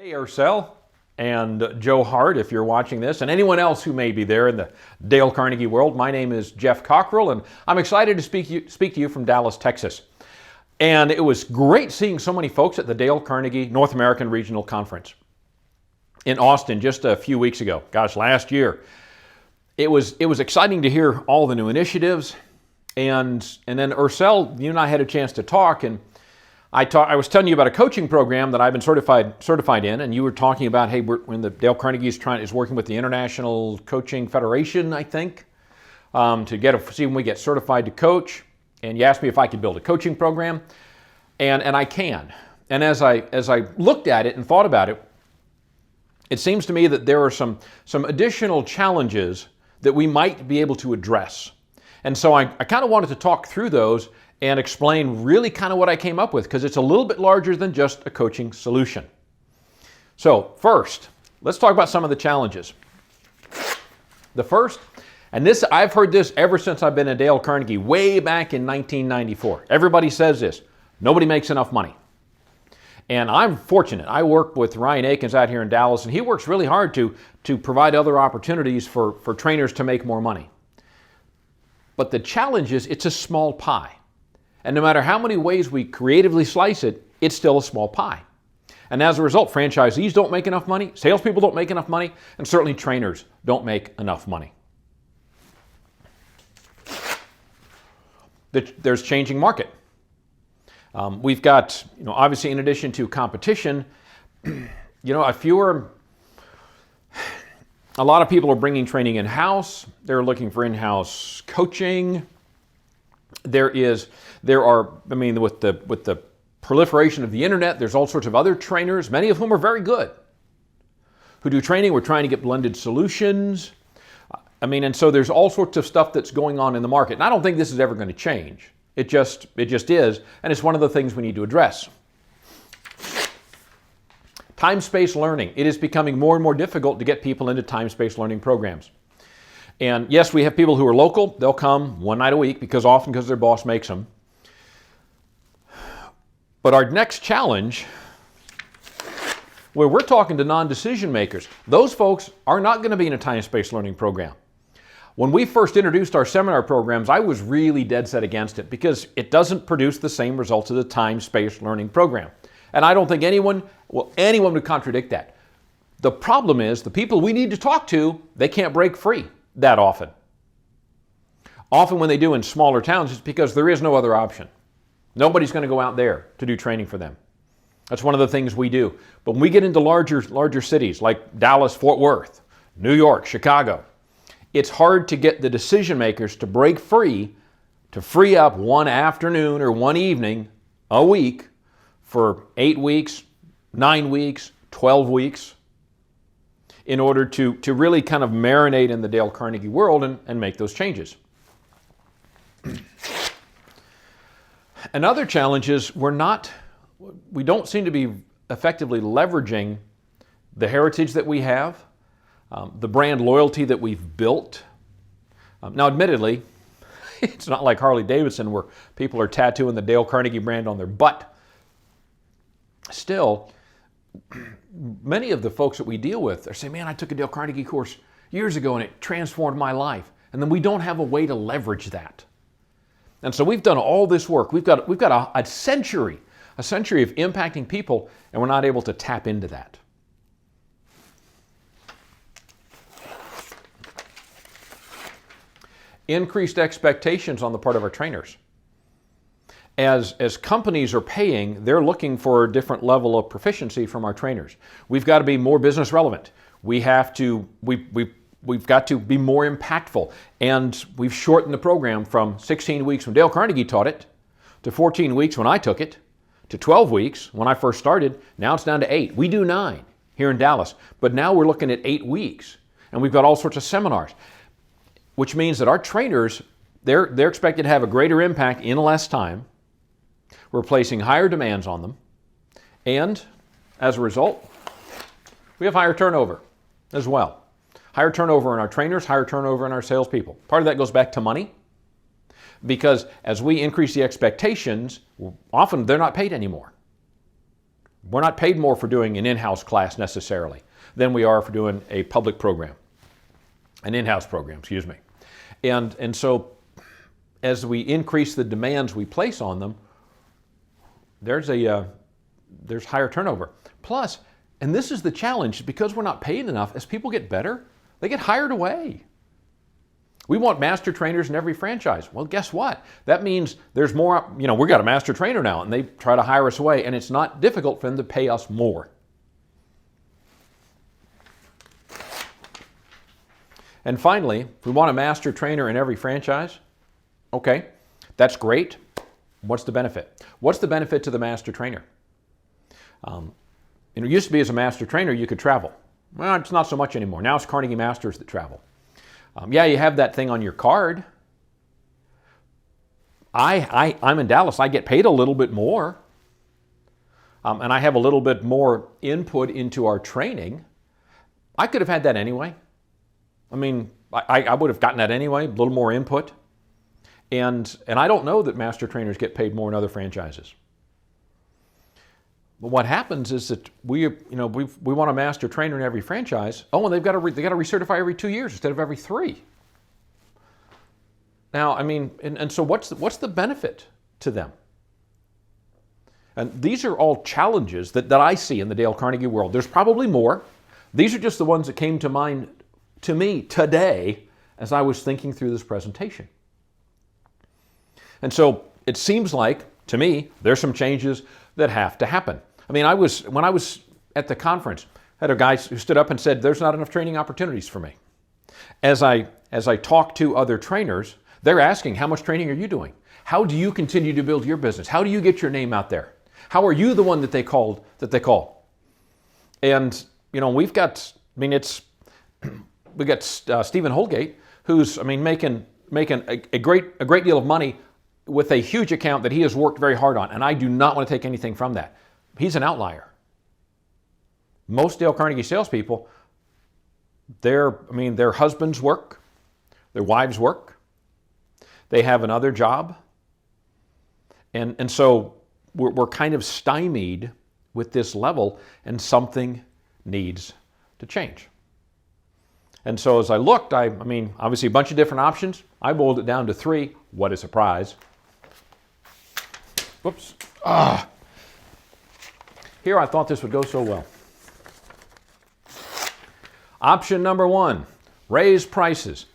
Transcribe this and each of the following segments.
Hey, Ursel and Joe Hart, if you're watching this, and anyone else who may be there in the Dale Carnegie world. My name is Jeff Cockrell, and I'm excited to speak to you from Dallas, Texas. And it was great seeing so many folks at the Dale Carnegie North American Regional Conference in Austin just a few weeks ago. Gosh, last year. It was exciting to hear all the new initiatives, and then Ursel, you and I had a chance to talk, and I was telling you about a coaching program that I've been certified in, and you were talking about, hey, when the Dale Carnegie is working with the International Coaching Federation, I think, to see when we get certified to coach. And you asked me if I could build a coaching program, and I can. And as I looked at it and thought about it, it seems to me that there are some additional challenges that we might be able to address. And so I kind of wanted to talk through those and explain really kind of what I came up with, because it's a little bit larger than just a coaching solution. So first, let's talk about some of the challenges. The first, and this, I've heard this ever since I've been at Dale Carnegie, way back in 1994. Everybody says this: nobody makes enough money. And I'm fortunate. I work with Ryan Akins out here in Dallas, and he works really hard to provide other opportunities for trainers to make more money. But the challenge is it's a small pie. And no matter how many ways we creatively slice it, it's still a small pie. And as a result, franchisees don't make enough money, salespeople don't make enough money, and certainly trainers don't make enough money. There's changing market. We've got, obviously in addition to competition, a lot of people are bringing training in-house. They're looking for in-house coaching. With the proliferation of the internet, there's all sorts of other trainers, many of whom are very good, who do training. We're trying to get blended solutions. And so there's all sorts of stuff that's going on in the market. And I don't think this is ever going to change. It just is, and it's one of the things we need to address. Time-space learning. It is becoming more and more difficult to get people into time-space learning programs. And yes, we have people who are local. They'll come one night a week because their boss makes them. But our next challenge, where we're talking to non-decision makers, those folks are not going to be in a time-space learning program. When we first introduced our seminar programs, I was really dead set against it because it doesn't produce the same results as a time-space learning program. And I don't think anyone would contradict that. The problem is the people we need to talk to, they can't break free that often. Often when they do in smaller towns, it's because there is no other option. Nobody's going to go out there to do training for them. That's one of the things we do. But when we get into larger cities like Dallas, Fort Worth, New York, Chicago, it's hard to get the decision makers to break free, to free up one afternoon or one evening a week for 8 weeks, 9 weeks, 12 weeks, in order to really kind of marinate in the Dale Carnegie world and make those changes. Another challenge is we don't seem to be effectively leveraging the heritage that we have, the brand loyalty that we've built. Now, admittedly, it's not like Harley Davidson where people are tattooing the Dale Carnegie brand on their butt. Still, many of the folks that we deal with are saying, man, I took a Dale Carnegie course years ago and it transformed my life. And then we don't have a way to leverage that. And so we've done all this work. We've got a century of impacting people, and we're not able to tap into that. Increased expectations on the part of our trainers. As companies are paying, they're looking for a different level of proficiency from our trainers. We've got to be more business relevant. We've got to be more impactful. And we've shortened the program from 16 weeks when Dale Carnegie taught it, to 14 weeks when I took it, to 12 weeks when I first started. Now it's down to 8. We do 9 here in Dallas, but now we're looking at 8 weeks. And we've got all sorts of seminars, which means that our trainers, they're expected to have a greater impact in less time. We're placing higher demands on them. And as a result, we have higher turnover as well. Higher turnover in our trainers, higher turnover in our salespeople. Part of that goes back to money, because as we increase the expectations, often they're not paid anymore. We're not paid more for doing an in-house class necessarily than we are for doing a public program, an in-house program, excuse me. And so as we increase the demands we place on them, there's higher turnover. Plus, and this is the challenge, because we're not paid enough, as people get better, they get hired away. We want master trainers in every franchise. Well, guess what? That means there's more, we got a master trainer now, and they try to hire us away, and it's not difficult for them to pay us more. And finally, if we want a master trainer in every franchise, okay, that's great. What's the benefit? What's the benefit to the master trainer? It used to be as a master trainer, you could travel. Well, it's not so much anymore. Now it's Carnegie Masters that travel. Yeah, you have that thing on your card. I'm in Dallas. I get paid a little bit more. And I have a little bit more input into our training. I could have had that anyway. I mean, I would have gotten that anyway, a little more input. And I don't know that master trainers get paid more in other franchises. But what happens is that we want a master trainer in every franchise. Oh, and they got to recertify every 2 years instead of every 3. Now, I mean, and so what's the benefit to them? And these are all challenges that I see in the Dale Carnegie world. There's probably more. These are just the ones that came to mind to me today as I was thinking through this presentation. And so it seems like, to me, there's some changes that have to happen. I mean, when I was at the conference, I had a guy who stood up and said, there's not enough training opportunities for me. As I talk to other trainers, they're asking, how much training are you doing? How do you continue to build your business? How do you get your name out there? How are you the one that they call? And, we've got Stephen Holgate, who's, making a great deal of money with a huge account that he has worked very hard on, and I do not want to take anything from that. He's an outlier. Most Dale Carnegie salespeople, their husbands work, their wives work, they have another job, and so we're kind of stymied with this level, and something needs to change. And so as I looked, obviously a bunch of different options. I boiled it down to 3. What a surprise. Whoops. Here I thought this would go so well. Option number 1, raise prices.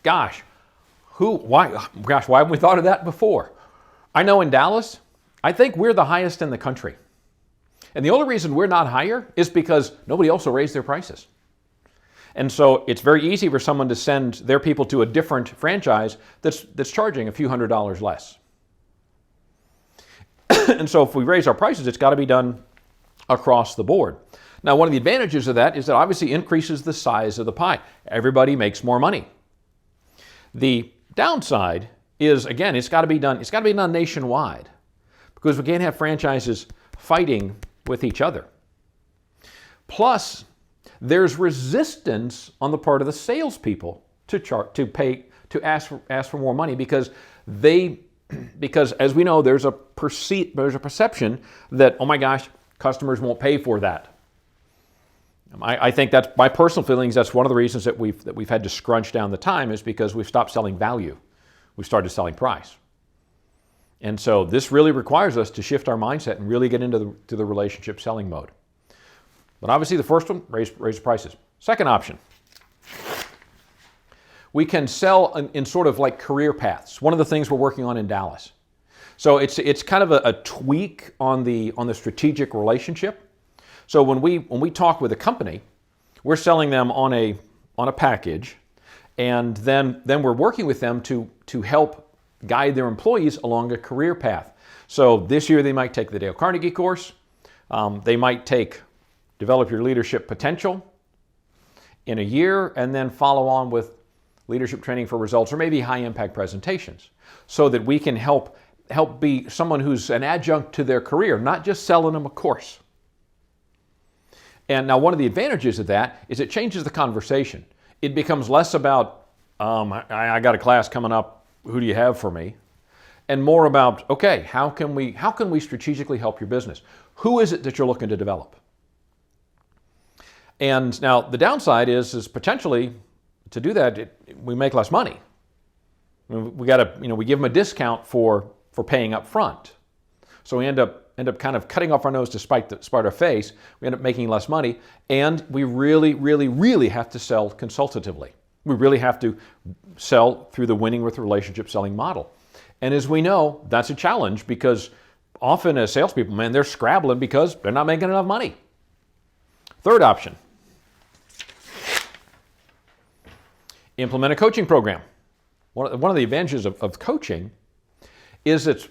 Why haven't we thought of that before? I know in Dallas, I think we're the highest in the country. And the only reason we're not higher is because nobody else will raise their prices. And so it's very easy for someone to send their people to a different franchise that's charging a few $100s less. And so if we raise our prices, it's got to be done across the board. Now, one of the advantages of that is that obviously increases the size of the pie. Everybody makes more money. The downside is, again, it's got to be done nationwide, because we can't have franchises fighting with each other. Plus, there's resistance on the part of the salespeople to ask for more money, because as we know, there's a perception that, oh my gosh, customers won't pay for that. I think that's my personal feelings. That's one of the reasons that we've had to scrunch down the time, is because we've stopped selling value. We've started selling price. And so this really requires us to shift our mindset and really get into the relationship selling mode. But obviously the first one, raise prices. Second option, we can sell in sort of like career paths. One of the things we're working on in Dallas. So it's kind of a tweak on the strategic relationship. So when we talk with a company, we're selling them on a package, and then we're working with them to help guide their employees along a career path. So this year they might take the Dale Carnegie course. They might take Develop Your Leadership Potential in a year, and then follow on with leadership training for results, or maybe high impact presentations, so that we can help be someone who's an adjunct to their career, not just selling them a course. And now one of the advantages of that is it changes the conversation. It becomes less about, I got a class coming up, who do you have for me? and more about, okay, how can we strategically help your business? Who is it that you're looking to develop? And now the downside is potentially to do that, we make less money. We give them a discount for paying up front. So we end up kind of cutting off our nose to spite our face. We end up making less money, and we really, really, really have to sell consultatively. We really have to sell through the winning with relationship selling model. And as we know, that's a challenge because often as salespeople, man, they're scrabbling because they're not making enough money. Third option, implement a coaching program. One of the advantages of coaching is that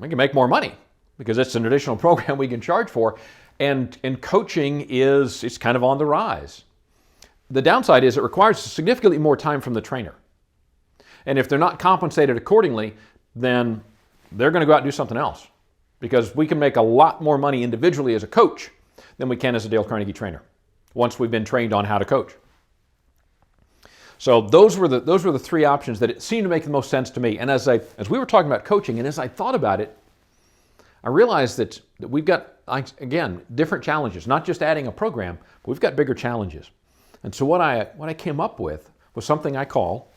we can make more money because it's an additional program we can charge for, and coaching it's kind of on the rise. The downside is it requires significantly more time from the trainer. And if they're not compensated accordingly, then they're going to go out and do something else because we can make a lot more money individually as a coach than we can as a Dale Carnegie trainer once we've been trained on how to coach. So those were the three options that it seemed to make the most sense to me. And as we were talking about coaching, and as I thought about it, I realized that we've got, again, different challenges, not just adding a program, but we've got bigger challenges. And so what I came up with was something I call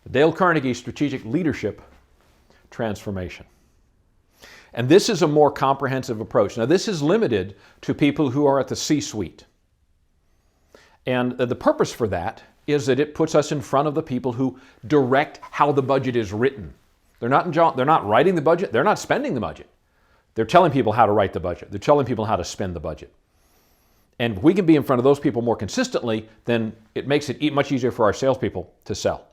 the Dale Carnegie Strategic Leadership Transformation. And this is a more comprehensive approach. Now, this is limited to people who are at the C-suite. And the purpose for that is that it puts us in front of the people who direct how the budget is written. They're not writing the budget. They're not spending the budget. They're telling people how to write the budget. They're telling people how to spend the budget. And if we can be in front of those people more consistently, then it makes it much easier for our salespeople to sell.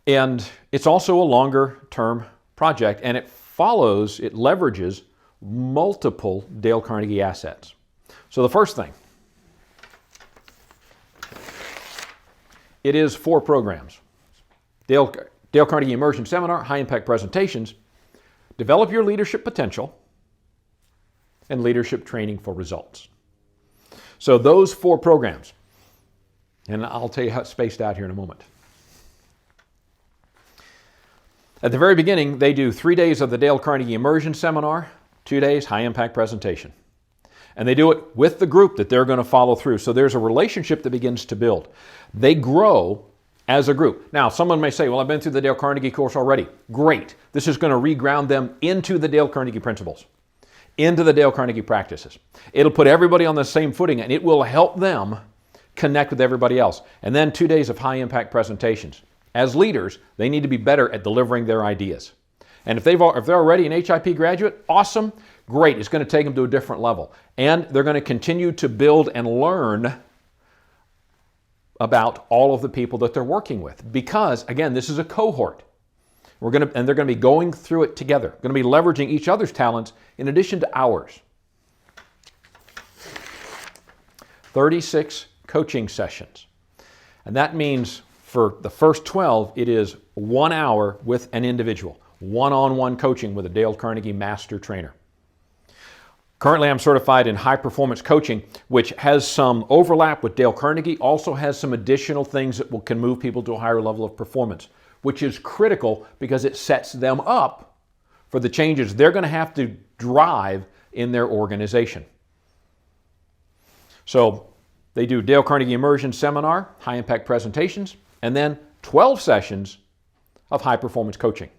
And it's also a longer-term project, and it leverages multiple Dale Carnegie assets. So the first thing, it is 4 programs. Dale Carnegie Immersion Seminar, High Impact Presentations, Develop Your Leadership Potential, and Leadership Training for Results. So those 4 programs, and I'll tell you how it's spaced out here in a moment. At the very beginning, they do 3 days of the Dale Carnegie Immersion Seminar, 2 days High Impact Presentation. And they do it with the group that they're going to follow through. So there's a relationship that begins to build. They grow as a group. Now, someone may say, well, I've been through the Dale Carnegie course already. Great. This is going to reground them into the Dale Carnegie principles, into the Dale Carnegie practices. It'll put everybody on the same footing, and it will help them connect with everybody else. And then 2 days of high impact presentations. As leaders, they need to be better at delivering their ideas. And if they're already an HIP graduate, awesome, great. It's going to take them to a different level. And they're going to continue to build and learn about all of the people that they're working with. Because, again, this is a cohort. They're going to be going through it together. Going to be leveraging each other's talents in addition to ours. 36 coaching sessions. And that means for the first 12, it is 1 hour with an individual. One-on-one coaching with a Dale Carnegie master trainer. Currently, I'm certified in high performance coaching, which has some overlap with Dale Carnegie, also has some additional things that can move people to a higher level of performance, which is critical because it sets them up for the changes they're going to have to drive in their organization. So they do Dale Carnegie Immersion Seminar, High Impact Presentations, and then 12 sessions of high performance coaching.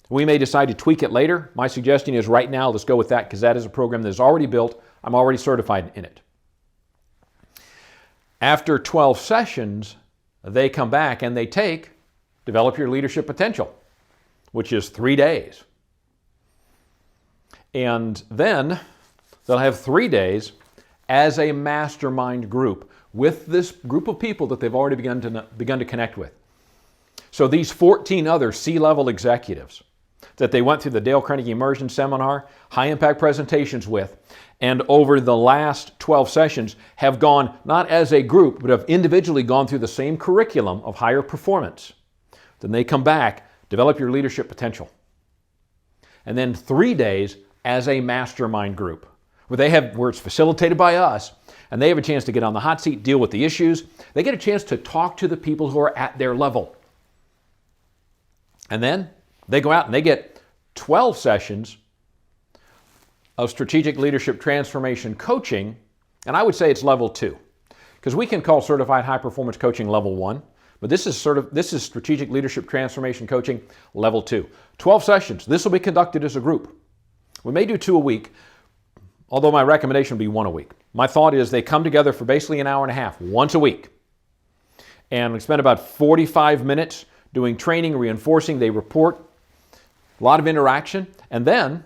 We may decide to tweak it later. My suggestion is right now, let's go with that because that is a program that is already built. I'm already certified in it. After 12 sessions, they come back and they take Develop Your Leadership Potential, which is 3 days. And then they'll have 3 days as a mastermind group with this group of people that they've already begun to connect with. So these 14 other C-level executives that they went through the Dale Carnegie Immersion Seminar, High Impact Presentations with, and over the last 12 sessions have gone, not as a group, but have individually gone through the same curriculum of higher performance. Then they come back, Develop Your Leadership Potential. And then 3 days as a mastermind group, where it's facilitated by us, and they have a chance to get on the hot seat, deal with the issues. They get a chance to talk to the people who are at their level. And then they go out and they get 12 sessions of strategic leadership transformation coaching, and I would say it's level 2, because we can call certified high performance coaching level 1, but this is strategic leadership transformation coaching level 2. 12 sessions. This will be conducted as a group. We may do 2 a week, although my recommendation would be 1 a week. My thought is they come together for basically an hour and a half, once a week. And we spend about 45 minutes doing training, reinforcing, they report, a lot of interaction, and then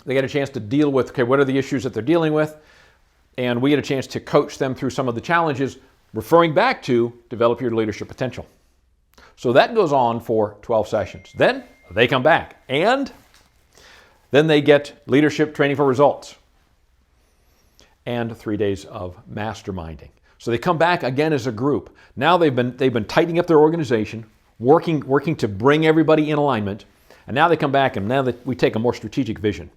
they get a chance to deal with, okay, what are the issues that they're dealing with? And we get a chance to coach them through some of the challenges, referring back to develop your leadership potential. So that goes on for 12 sessions. Then they come back, and then they get leadership training for results and 3 days of masterminding. So they come back again as a group. Now they've been tightening up their organization, working to bring everybody in alignment, and now they come back and now that we take a more strategic vision.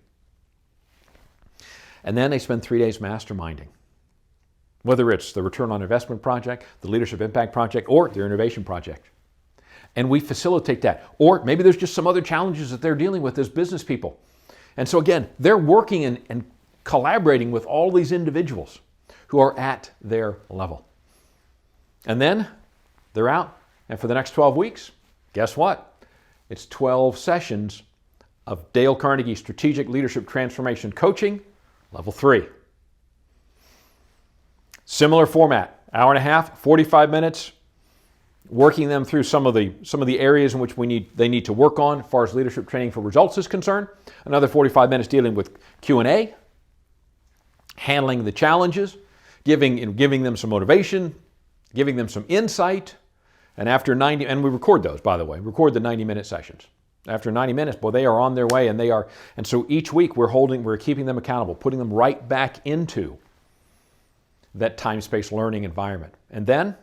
And then they spend 3 days masterminding. Whether it's the return on investment project, the leadership impact project, or their innovation project. And we facilitate that. Or maybe there's just some other challenges that they're dealing with as business people. And so again, they're working and collaborating with all these individuals who are at their level. And then they're out, and for the next 12 weeks, guess what? It's 12 sessions of Dale Carnegie Strategic Leadership Transformation Coaching, Level 3. Similar format, hour and a half, 45 minutes, working them through some of the areas in which they need to work on as far as leadership training for results is concerned. Another 45 minutes dealing with Q&A, handling the challenges, giving them some motivation, giving them some insight, and after 90, and we record those, by the way, record the 90-minute sessions. After 90 minutes, boy, they are on their way, and so each week we're keeping them accountable, putting them right back into that time-space learning environment. And then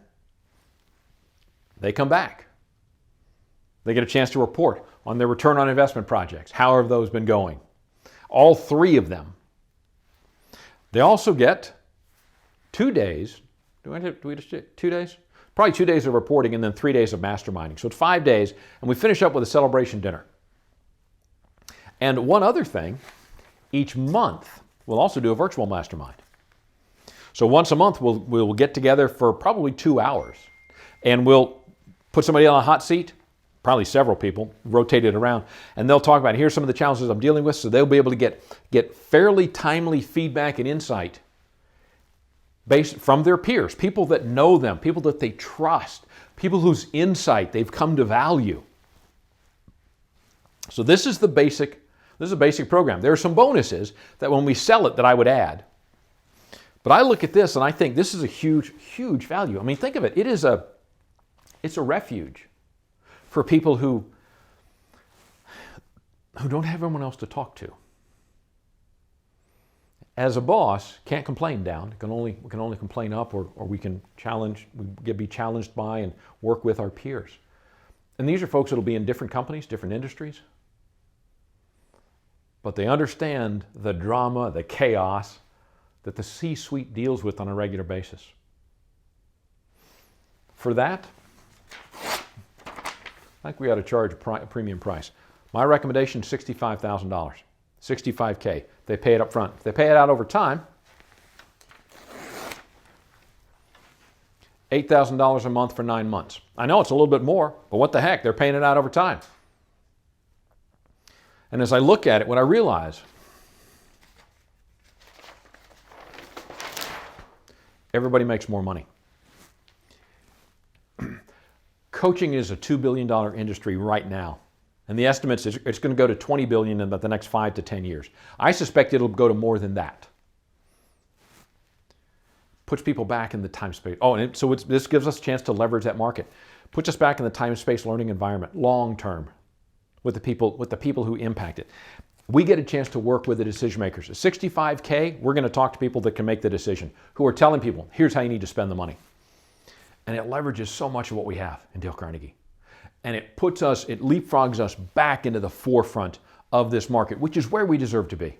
they come back. They get a chance to report on their return on investment projects. How have those been going? All 3 of them. They also get 2 days. Do we just do 2 days? Probably 2 days of reporting and then 3 days of masterminding. So it's 5 days, and we finish up with a celebration dinner. And one other thing, each month we'll also do a virtual mastermind. So once a month we'll get together for probably 2 hours, and we'll put somebody on a hot seat, probably several people, rotate it around, and they'll talk about, here's some of the challenges I'm dealing with, so they'll be able to get fairly timely feedback and insight based from their peers, people that know them, people that they trust, people whose insight they've come to value. So this is a basic program. There are some bonuses that when we sell it that I would add. But I look at this and I think this is a huge, huge value. I mean, think of it. It's a refuge for people who don't have anyone else to talk to. As a boss, can't complain down. We can only complain up, or we can be challenged by and work with our peers. And these are folks that will be in different companies, different industries. But they understand the drama, the chaos that the C-suite deals with on a regular basis. For that, I think we ought to charge a premium price. My recommendation is $65,000, $65K. They pay it up front. If they pay it out over time, $8,000 a month for 9 months. I know it's a little bit more, but what the heck? They're paying it out over time. And as I look at it, what I realize, everybody makes more money. Coaching is a $2 billion industry right now. And the estimates is it's going to go to $20 billion in the next 5 to 10 years. I suspect it'll go to more than that. Puts people back in the time space. This gives us a chance to leverage that market. Puts us back in the time space learning environment long term with the people who impact it. We get a chance to work with the decision makers. At $65K, we're going to talk to people that can make the decision, who are telling people, here's how you need to spend the money. And it leverages so much of what we have in Dale Carnegie. And it leapfrogs us back into the forefront of this market, which is where we deserve to be.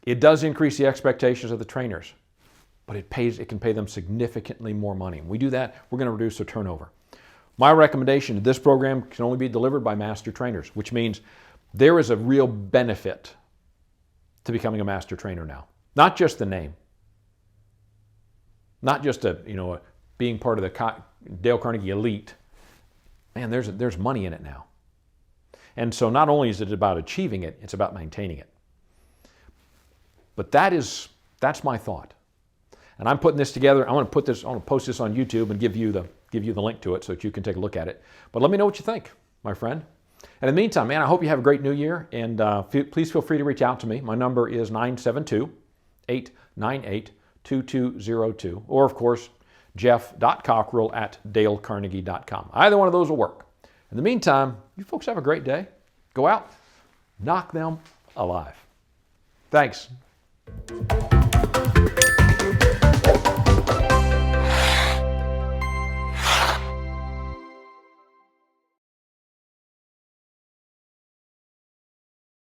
It does increase the expectations of the trainers, but it can pay them significantly more money. When we do that, we're going to reduce their turnover. My recommendation to this program can only be delivered by master trainers, which means there is a real benefit to becoming a master trainer now. Not just the name, not just being part of the Dale Carnegie elite. Man, there's money in it now. And so not only is it about achieving it, it's about maintaining it. But that's my thought. And I'm putting this together. I want to post this on YouTube and give you the link to it so that you can take a look at it. But let me know what you think, my friend. And in the meantime, man, I hope you have a great new year. And please feel free to reach out to me. My number is 972-898-2202. Or, of course, jeff.cockrell@dalecarnegie.com. Either one of those will work. In the meantime, you folks have a great day. Go out, knock them alive. Thanks.